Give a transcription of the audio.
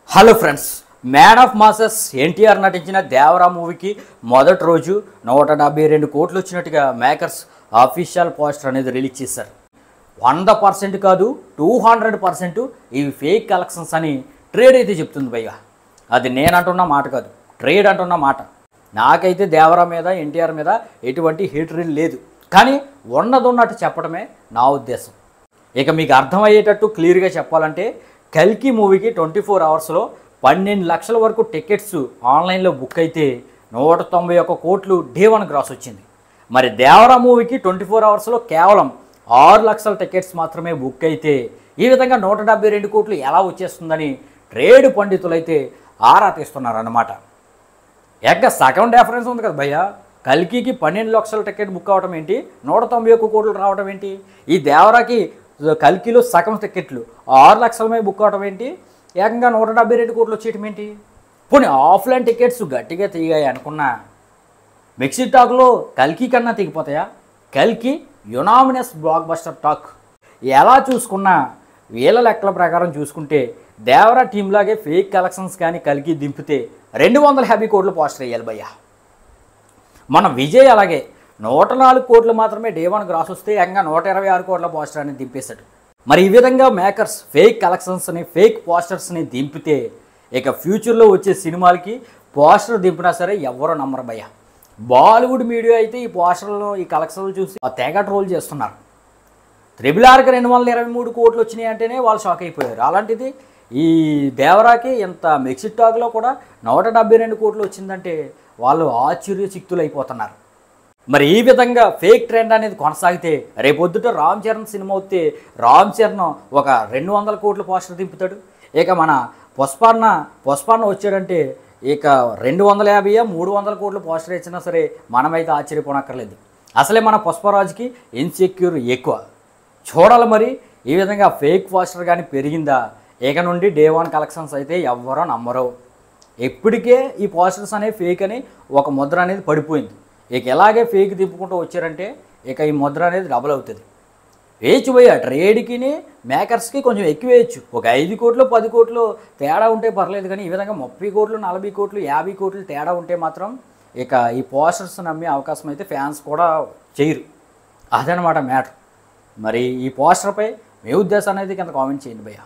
Hello friends, man of masses NTR నటించిన దేవరా మూవీకి మొదటి రోజు 172 కోట్లు వచ్చినట్టుగా మేకర్స్ అఫీషియల్ పోస్టర్ అనేది రిలీజ్ చేశారు. 100% కాదు 200% ఇవి ఫేక్ కలెక్షన్స్ అని ట్రేడ్ అయితే చెప్తుంది భయ్య. అది నేను అంటున్న మాట కాదు, ట్రేడ్ అంటున్న మాట. నాకైతే దేవరా మీద ఎన్టీఆర్ మీద ఎటువంటి హేట్రీల్ లేదు, కానీ ఉన్నట్టు చెప్పడమే నా ఉద్దేశం. ఇక మీకు అర్థమయ్యేటట్టు క్లియర్గా చెప్పాలంటే కల్కి మూవీకి 24 అవర్స్లో 12 లక్షల వరకు టికెట్స్ ఆన్లైన్లో బుక్ అయితే 191 కోట్లు డే 1 గ్రాస్ వచ్చింది. మరి దేవరా మూవీకి 24 అవర్స్లో కేవలం 6 లక్షల టికెట్స్ మాత్రమే బుక్ అయితే ఈ విధంగా 172 కోట్లు ఎలా వచ్చేస్తుందని ట్రేడ్ పండితులు అయితే ఆరా తీస్తున్నారన్నమాట. ఎక్క సగం డిఫరెన్స్ ఉంది కదా భయ్య. కల్కికి 12 లక్షల టికెట్ బుక్ అవడం ఏంటి, 191 కోట్లు రావడం ఏంటి? ఈ దేవరాకి కల్కిలో సగం టికెట్లు 6 లక్షలమే బుక్ అవడం ఏంటి, ఏకంగా 172 కోట్లు వచ్చేయటం ఏంటి? పోనీ ఆఫ్లైన్ టికెట్స్ గట్టిగా తీగాయి అనుకున్నా మిక్సీ టాక్లో కల్కి కన్నా తెగిపోతాయా? కల్కి యునామినస్ బ్లాక్ బస్టర్ టాక్. ఎలా చూసుకున్నా వీళ్ళ లెక్కల ప్రకారం చూసుకుంటే దేవరా టీంలాగే ఫేక్ కలెక్షన్స్ కానీ కల్కి దింపితే 250 కోట్లు పోస్టర్ వేయాలి భయ్య. మన విజయ్ అలాగే 104 కోట్లు మాత్రమే డే 1 గ్రాస్ వస్తే ఏకంగా 126 కోట్ల పోస్టర్ అని దింపేశాడు. మరి ఈ విధంగా మేకర్స్ ఫేక్ కలెక్షన్స్ని ఫేక్ పోస్టర్స్ని దింపితే ఇక ఫ్యూచర్లో వచ్చే సినిమాలకి పోస్టర్ దింపినా సరే ఎవరో నమ్మరు భయ్య. బాలీవుడ్ మీడియా అయితే ఈ పోస్టర్లను ఈ కలెక్షన్లు చూసి తెగ ట్రోల్ చేస్తున్నారు. RRRకి 223 కోట్లు వచ్చినాయి అంటేనే వాళ్ళు షాక్ అయిపోయారు. అలాంటిది ఈ దేవరాకి ఇంత మిక్సిడ్ టాక్లో కూడా 172 కోట్లు వచ్చిందంటే వాళ్ళు ఆశ్చర్యచిత్తులు అయిపోతున్నారు. మరి ఈ విధంగా ఫేక్ ట్రెండ్ అనేది కొనసాగితే రేపొద్దుట రామ్ చరణ్ సినిమా వస్తే రామ్ చరణ్ ఒక 200 కోట్ల పోస్టర్ దింపుతాడు. ఇక మన పుష్పన్న వచ్చాడంటే ఇక 250 300 కోట్ల పోస్టర్ ఇచ్చినా సరే మనమైతే ఆశ్చర్యపోనక్కర్లేదు. అసలే మన పుష్పరాజుకి ఇన్సెక్యూర్ ఎక్కువ. చూడాలి మరి ఈ విధంగా ఫేక్ పోస్టర్ కానీ పెరిగిందా. ఇక నుండి డే 1 కలెక్షన్స్ అయితే ఎవ్వరో నమ్మరు. ఇప్పటికే ఈ పోస్టర్స్ అనేవి ఫేక్ అని ఒక ముద్ర అనేది పడిపోయింది. ఇక ఎలాగే ఫేక్ తిప్పుకుంటూ వచ్చారంటే ఇక ఈ ముద్ర అనేది డబుల్ అవుతుంది. వేయచ్చు పోయా ట్రేడ్కి మేకర్స్కి కొంచెం ఎక్కువ వేయచ్చు. ఒక 5 కోట్లు 10 కోట్లు తేడా ఉంటే పర్లేదు, కానీ ఈ విధంగా 30 కోట్లు 40 కోట్లు 50 కోట్లు తేడా ఉంటే మాత్రం ఇక ఈ పోస్టర్స్ నమ్మే అవకాశం అయితే ఫ్యాన్స్ కూడా చేయరు. అదనమాట మ్యాటర్. మరి ఈ పోస్టర్పై మీ ఉద్దేశం అనేది కింద కామెంట్ చేయండి భయ్య.